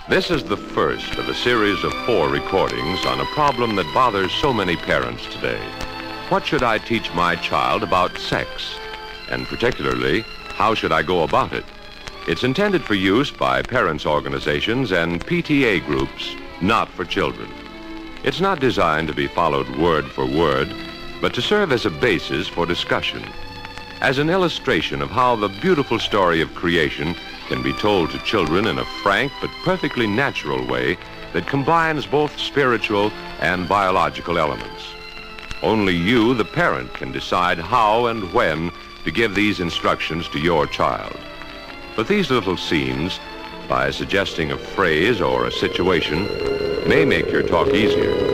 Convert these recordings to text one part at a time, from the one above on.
This is the first of a series of 4 recordings on a problem that bothers so many parents today. What should I teach my child about sex? And particularly, how should I go about it? It's intended for use by parents' organizations and PTA groups, not for children. It's not designed to be followed word for word, but to serve as a basis for discussion, as an illustration of how the beautiful story of creation can be told to children in a frank but perfectly natural way that combines both spiritual and biological elements. Only you, the parent, can decide how and when to give these instructions to your child. But these little scenes, by suggesting a phrase or a situation, may make your talk easier.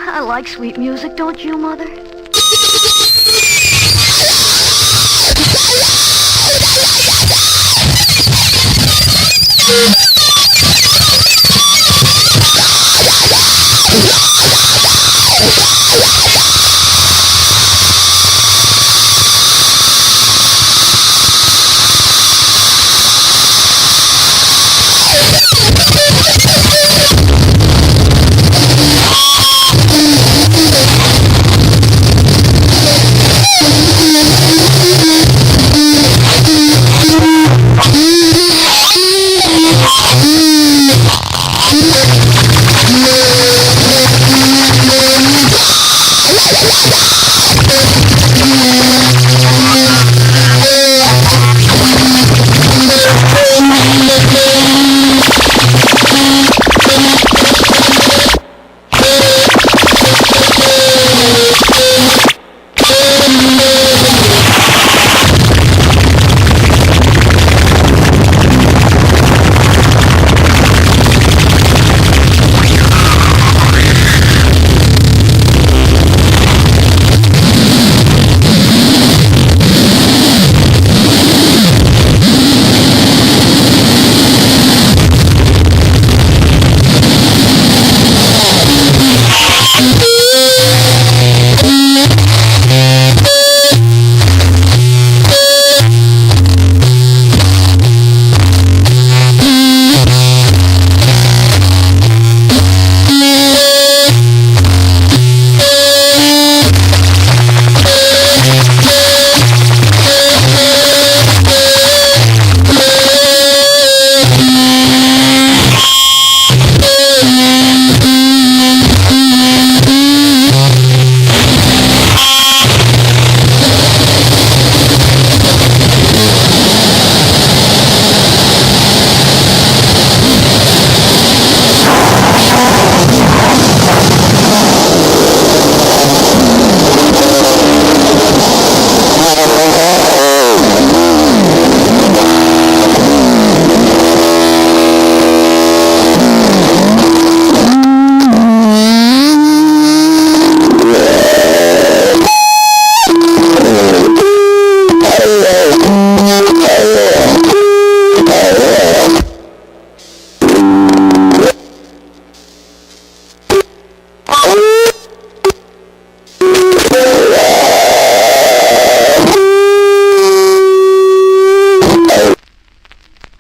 I like sweet music, don't you, Mother?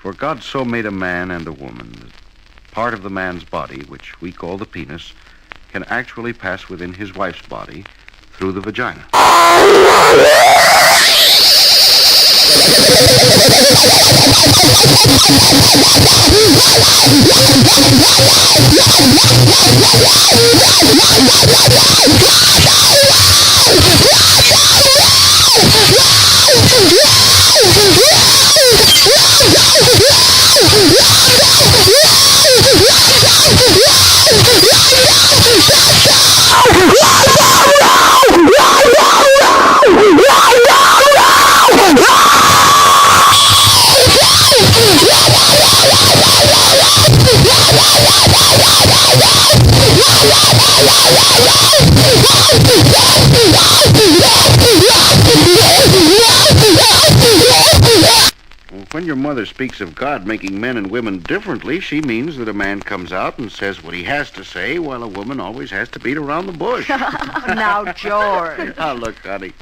For God so made a man and a woman that part of the man's body, which we call the penis, can actually pass within his wife's body through the vagina. When your mother speaks of God making men and women differently, she means that a man comes out and says what he has to say, while a woman always has to beat around the bush. Now, George. Oh, look, honey.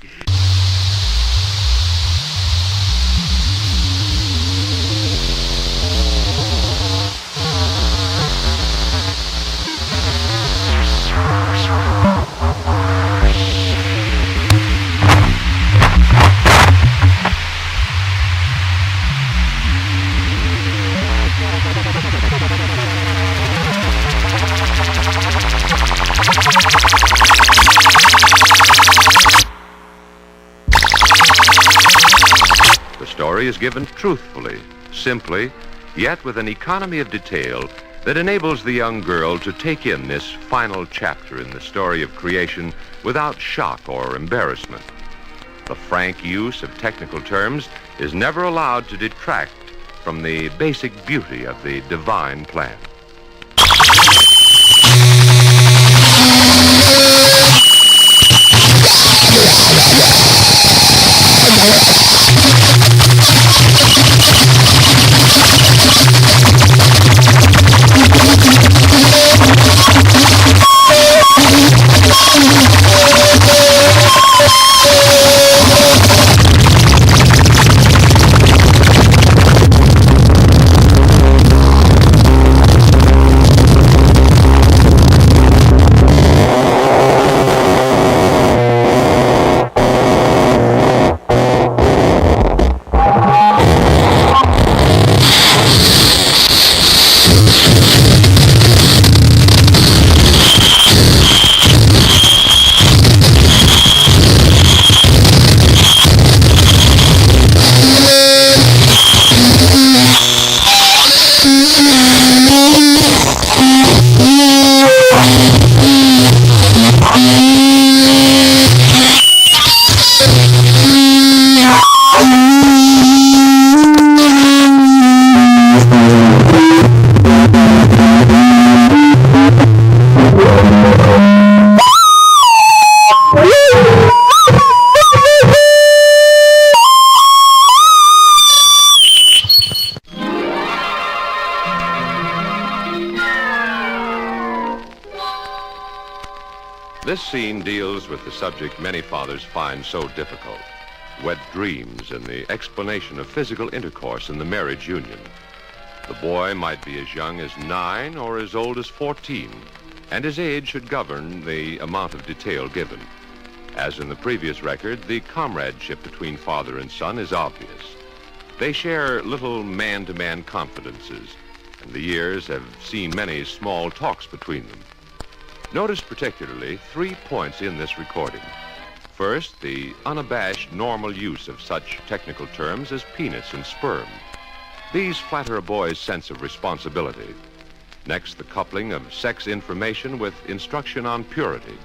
The story is given truthfully, simply, yet with an economy of detail that enables the young girl to take in this final chapter in the story of creation without shock or embarrassment. The frank use of technical terms is never allowed to detract from the basic beauty of the divine plan. This scene deals with the subject many fathers find so difficult: wet dreams and the explanation of physical intercourse in the marriage union. The boy might be as young as 9 or as old as 14, and his age should govern the amount of detail given. As in the previous record, the comradeship between father and son is obvious. They share little man-to-man confidences, and the years have seen many small talks between them. Notice particularly 3 points in this recording. First, the unabashed normal use of such technical terms as penis and sperm. These flatter a boy's sense of responsibility. Next, the coupling of sex information with instruction on purity.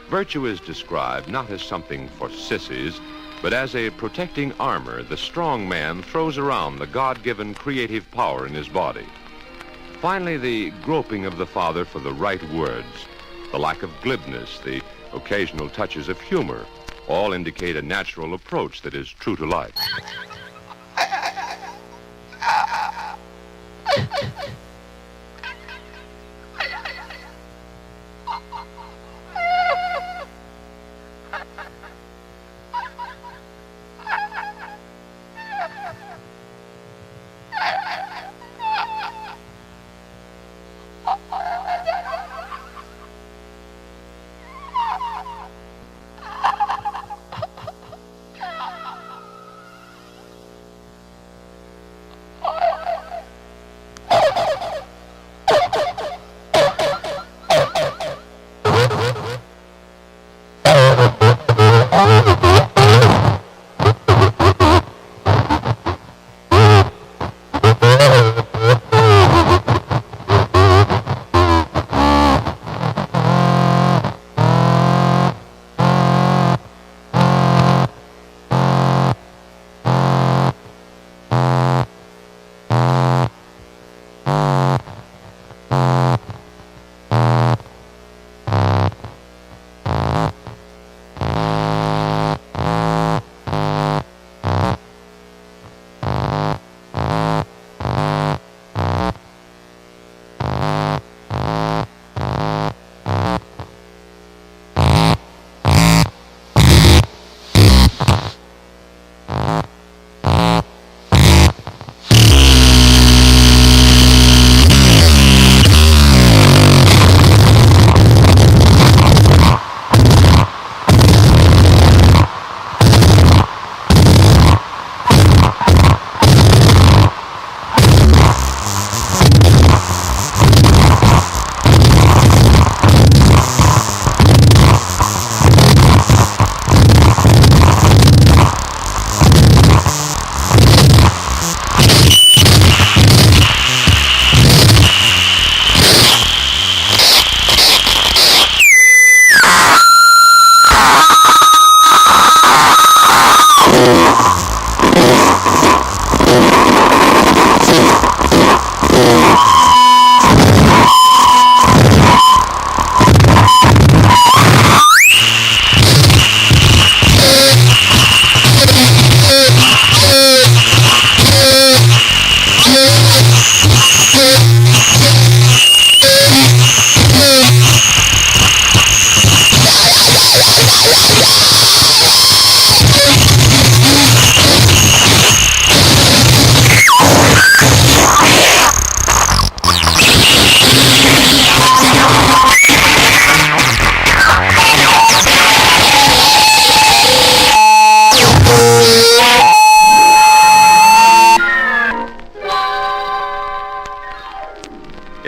Virtue is described not as something for sissies, but as a protecting armor the strong man throws around the God-given creative power in his body. Finally, the groping of the father for the right words, the lack of glibness, the occasional touches of humor, all indicate a natural approach that is true to life.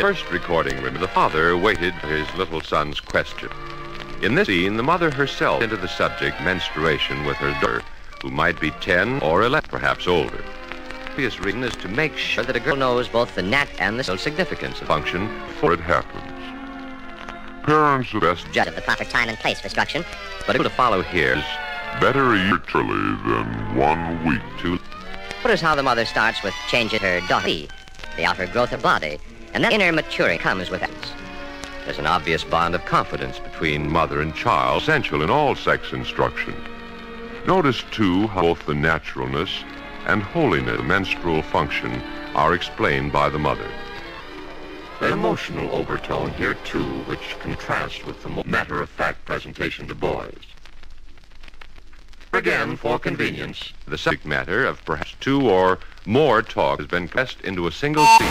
first recording room, the father waited for his little son's question. In this scene, the mother herself into the subject menstruation with her daughter, who might be 10 or 11, perhaps older. The obvious reason is to make sure that a girl knows both the and the social significance of function before it happens. Parents are best judge of the proper time and place for instruction, but to follow here is better a year early than 1 week too. Notice how the mother starts with changing her daughter, the outer growth of body, and that inner maturing comes with it. There's an obvious bond of confidence between mother and child, essential in all sex instruction. Notice, too, how both the naturalness and holiness of menstrual function are explained by the mother. An emotional overtone here, too, which contrasts with the matter-of-fact presentation to boys. Again, for convenience, the subject matter of perhaps 2 or more talk has been compressed into a single scene.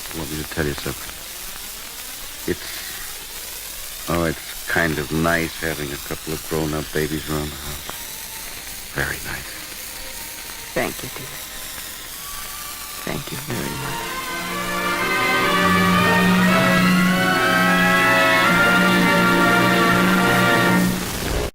I want me to tell you something. It's kind of nice having a couple of grown-up babies around the house. Very nice. Thank you, dear. Thank you very